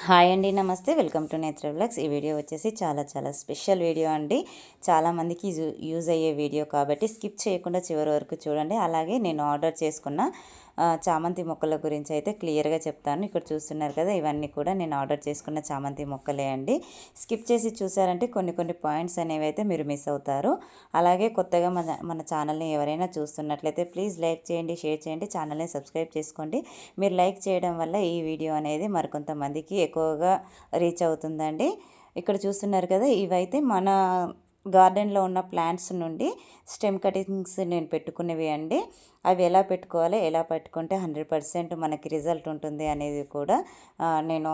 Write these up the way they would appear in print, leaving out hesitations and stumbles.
Hi అండి, నమస్తే. Welcome to నేత్ర వ్లాగ్స్. ఈ వీడియో వచ్చేసి చాలా స్పెషల్ వీడియో అండి. చాలామందికి యూజ్ అయ్యే వీడియో కాబట్టి స్కిప్ చేయకుండా చివరి వరకు చూడండి. అలాగే నేను ఆర్డర్ చేసుకున్న చామంతి మొక్కల గురించి అయితే క్లియర్గా చెప్తాను. ఇక్కడ చూస్తున్నారు కదా, ఇవన్నీ కూడా నేను ఆర్డర్ చేసుకున్న చామంతి మొక్కలే అండి. స్కిప్ చేసి చూసారంటే కొన్ని పాయింట్స్ అనేవి అయితే మీరు మిస్ అవుతారు. అలాగే కొత్తగా మన ఛానల్ని ఎవరైనా చూస్తున్నట్లయితే ప్లీజ్ లైక్ చేయండి, షేర్ చేయండి, ఛానల్ని సబ్స్క్రైబ్ చేసుకోండి. మీరు లైక్ చేయడం వల్ల ఈ వీడియో అనేది మరికొంతమందికి ఎక్కువగా రీచ్ అవుతుందండి. ఇక్కడ చూస్తున్నారు కదా, ఇవైతే మన గార్డెన్లో ఉన్న ప్లాంట్స్ నుండి స్టెమ్ కటింగ్స్ నేను పెట్టుకునేవి అండి. అవి ఎలా పెట్టుకోవాలి, ఎలా పెట్టుకుంటే 100% మనకి రిజల్ట్ ఉంటుంది అనేది కూడా నేను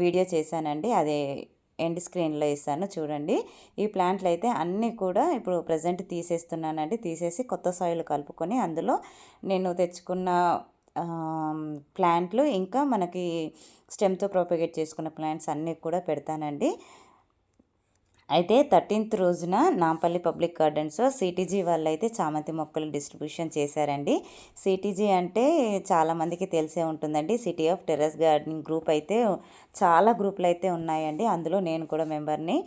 వీడియో చేశానండి. అదే ఎండ్ స్క్రీన్లో ఇస్తాను చూడండి. ఈ ప్లాంట్లు అయితే అన్నీ కూడా ఇప్పుడు ప్రజెంట్ తీసేస్తున్నానండి. తీసేసి కొత్త సాయిల్ కలుపుకొని అందులో నేను తెచ్చుకున్న ప్లాంట్లు, ఇంకా మనకి స్టెమ్తో ప్రొపగేట్ చేసుకున్న ప్లాంట్స్ అన్నీ కూడా పెడతానండి. అయితే 13th రోజున నాంపల్లి పబ్లిక్ గార్డెన్స్లో సిటీజీ వాళ్ళు అయితే చామంతి మొక్కలు డిస్ట్రిబ్యూషన్ చేశారండి. సిటీజీ అంటే చాలామందికి తెలిసే ఉంటుందండి. City of terrace gardening group అయితే చాలా గ్రూపులు అయితే ఉన్నాయండి. అందులో నేను కూడా మెంబర్ని.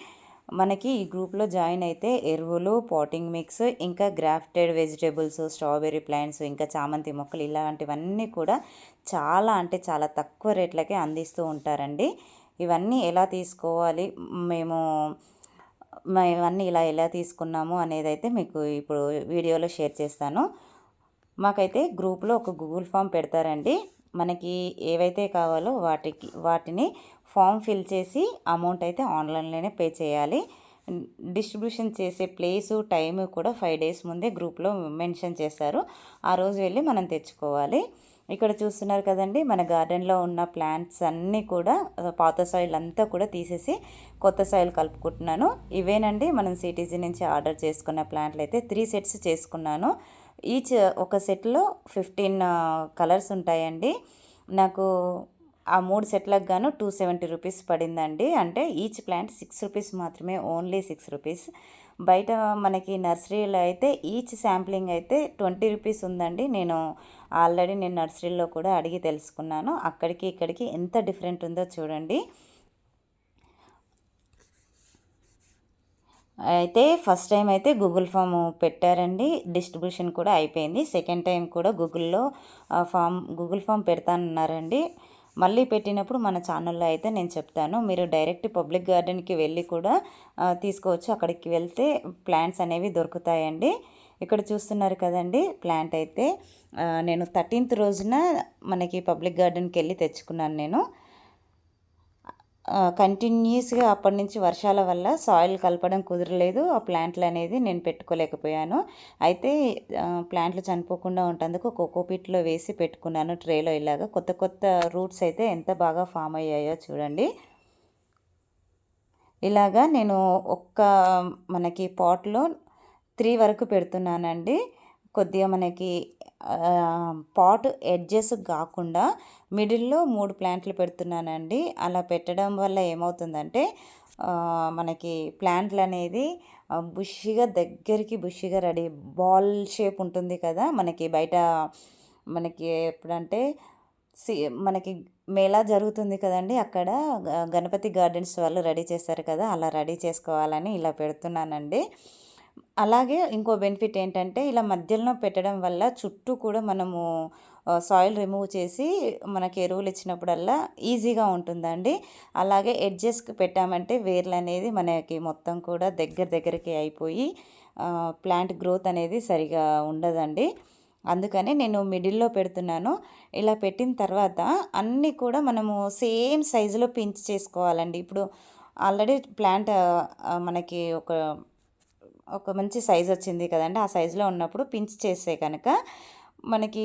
మనకి ఈ గ్రూప్లో జాయిన్ అయితే ఎరువులు, పాటింగ్ మిక్స్, ఇంకా గ్రాఫ్టెడ్ వెజిటేబుల్స్, స్ట్రాబెర్రీ ప్లాంట్స్, ఇంకా చామంతి మొక్కలు ఇలాంటివన్నీ కూడా చాలా తక్కువ రేట్లకే అందిస్తూ ఉంటారండి. ఇవన్నీ ఎలా తీసుకోవాలి, ఇవన్నీ ఎలా తీసుకున్నాము అనేది అయితే మీకు ఇప్పుడు వీడియోలో షేర్ చేస్తాను. మాకైతే గ్రూప్లో ఒక గూగుల్ ఫామ్ పెడతారండి. మనకి ఏవైతే కావాలో వాటిని ఫామ్ ఫిల్ చేసి అమౌంట్ అయితే ఆన్లైన్లోనే పే చేయాలి. డిస్ట్రిబ్యూషన్ చేసే ప్లేసు, టైము కూడా 5 days ముందే గ్రూప్లో మెన్షన్ చేస్తారు. ఆ రోజు వెళ్ళి మనం తెచ్చుకోవాలి. ఇక్కడ చూస్తున్నారు కదండి, మన గార్డెన్లో ఉన్న ప్లాంట్స్ అన్నీ కూడా పాత సాయిల్ అంతా కూడా తీసేసి కొత్త సాయిల్ కలుపుకుంటున్నాను. ఇవేనండి మనం సిటీజీ నుంచి ఆర్డర్ చేసుకున్న ప్లాంట్లు అయితే 3 sets చేసుకున్నాను. ఈచ్ ఒక సెట్లో 15 కలర్స్ ఉంటాయండి. నాకు ఆ 3 సెట్లకు గాను 270 రూపీస్ పడిందండి. అంటే ఈచ్ ప్లాంట్ 6 రూపీస్ మాత్రమే, ఓన్లీ 6 రూపీస్. బయట మనకి నర్సరీలో అయితే ఈచ్ శాంప్లింగ్ అయితే 20 రూపీస్ ఉందండి. నేను నర్సరీలో కూడా అడిగి తెలుసుకున్నాను. అక్కడికి ఇక్కడికి ఎంత డిఫరెంట్ ఉందో చూడండి. అయితే ఫస్ట్ టైం అయితే గూగుల్ ఫామ్ పెట్టారండి. డిస్ట్రిబ్యూషన్ కూడా అయిపోయింది. సెకండ్ టైం కూడా గూగుల్ ఫామ్ పెడతానన్నారండి. మళ్ళీ పెట్టినప్పుడు మన ఛానల్లో అయితే నేను చెప్తాను. మీరు డైరెక్ట్ పబ్లిక్ గార్డెన్కి వెళ్ళి కూడా తీసుకోవచ్చు. అక్కడికి వెళ్తే ప్లాంట్స్ అనేవి దొరుకుతాయండి. ఇక్కడ చూస్తున్నారు కదండి, ప్లాంట్ అయితే నేను 13th రోజున మనకి పబ్లిక్ గార్డెన్కి వెళ్ళి తెచ్చుకున్నాను నేను. కంటిన్యూస్గా అప్పటి నుంచి వర్షాల వల్ల సాయిల్ కలపడం కుదరలేదు. ఆ ప్లాంట్లు అనేది నేను పెట్టుకోలేకపోయాను. అయితే ప్లాంట్లు చనిపోకుండా ఉండేందుకు కోకోపీట్లో వేసి పెట్టుకున్నాను ట్రేలో. ఇలాగా కొత్త రూట్స్ అయితే ఎంత బాగా ఫామ్ అయ్యాయో చూడండి. ఇలాగా నేను మనకి పాట్లో 3 వరకు పెడుతున్నానండి. కొద్దిగా మనకి పాట్ ఎడ్జెస్ కాకుండా మిడిల్లో 3 ప్లాంట్లు పెడుతున్నానండి. అలా పెట్టడం వల్ల ఏమవుతుందంటే మనకి ప్లాంట్లు అనేది బుషిగా రెడీ, బాల్ షేప్ ఉంటుంది కదా. మనకి బయట మనకి ఎప్పుడంటే మనకి మేళా జరుగుతుంది కదండి, అక్కడ గణపతి గార్డెన్స్ వాళ్ళు రెడీ చేస్తారు కదా, అలా రెడీ చేసుకోవాలని ఇలా పెడుతున్నానండి. అలాగే ఇంకో బెనిఫిట్ ఏంటంటే, ఇలా మధ్యలో పెట్టడం వల్ల చుట్టూ కూడా మనము సాయిల్ రిమూవ్ చేసి మనకి ఎరువులు ఇచ్చినప్పుడల్లా ఈజీగా ఉంటుందండి. అలాగే ఎడ్జెస్కి పెట్టామంటే వేర్లు అనేది మనకి మొత్తం కూడా దగ్గరికి అయిపోయి ప్లాంట్ గ్రోత్ అనేది సరిగా ఉండదండి. అందుకని నేను మిడిల్లో పెడుతున్నాను. ఇలా పెట్టిన తర్వాత అన్నీ కూడా మనము సేమ్ సైజులో పించ్ చేసుకోవాలండి. ఇప్పుడు ఆల్రెడీ ప్లాంట్ మనకి ఒక మంచి సైజ్ వచ్చింది కదండి. ఆ సైజులో ఉన్నప్పుడు పించ్ చేస్తే కనుక మనకి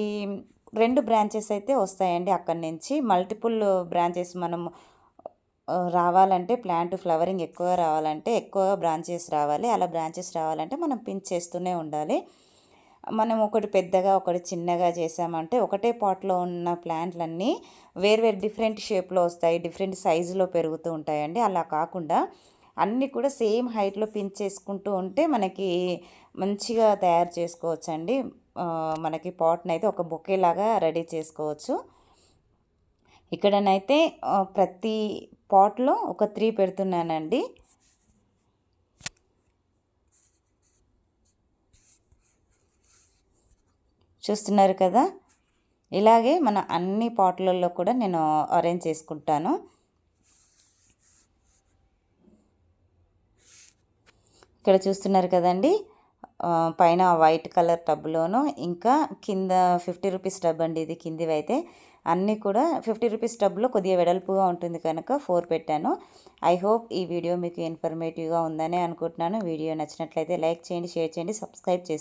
2 బ్రాంచెస్ అయితే వస్తాయండి. అక్కడి నుంచి మల్టిపుల్ బ్రాంచెస్ మనం రావాలంటే, ప్లాంట్ ఫ్లవరింగ్ ఎక్కువగా రావాలంటే ఎక్కువగా బ్రాంచెస్ రావాలి. అలా బ్రాంచెస్ రావాలంటే మనం పించ్ చేస్తూనే ఉండాలి. మనం ఒకటి పెద్దగా ఒకటి చిన్నగా చేసామంటే ఒకటే పాట్లో ఉన్న ప్లాంట్లన్నీ వేరు డిఫరెంట్ షేప్లో వస్తాయి, డిఫరెంట్ సైజులో పెరుగుతూ ఉంటాయండి. అలా కాకుండా అన్నీ కూడా సేమ్ హైట్లో పించ్ చేసుకుంటూ ఉంటే మనకి మంచిగా తయారు చేసుకోవచ్చండి. మనకి పాట్ని అయితే ఒక బొకేలాగా రెడీ చేసుకోవచ్చు. ఇక్కడనైతే ప్రతి పాట్లో ఒక 3 పెడుతున్నానండి. చూస్తున్నారు కదా, ఇలాగే మన అన్ని పాట్లలో కూడా నేను అరేంజ్ చేసుకుంటాను. ఇక్కడ చూస్తున్నారు కదండి, పైన వైట్ కలర్ టబ్లోను, ఇంకా కింద 50 రూపీస్ టబ్ అండి ఇది. కిందివి అయితే అన్నీ కూడా 50 రూపీస్ టబ్లో కొద్దిగా వెడల్పుగా ఉంటుంది కనుక 4 పెట్టాను. ఐ హోప్ ఈ వీడియో మీకు ఇన్ఫర్మేటివ్గా ఉందని అనుకుంటున్నాను. వీడియో నచ్చినట్లయితే లైక్ చేయండి, షేర్ చేయండి, సబ్స్క్రైబ్ చేసుకోండి.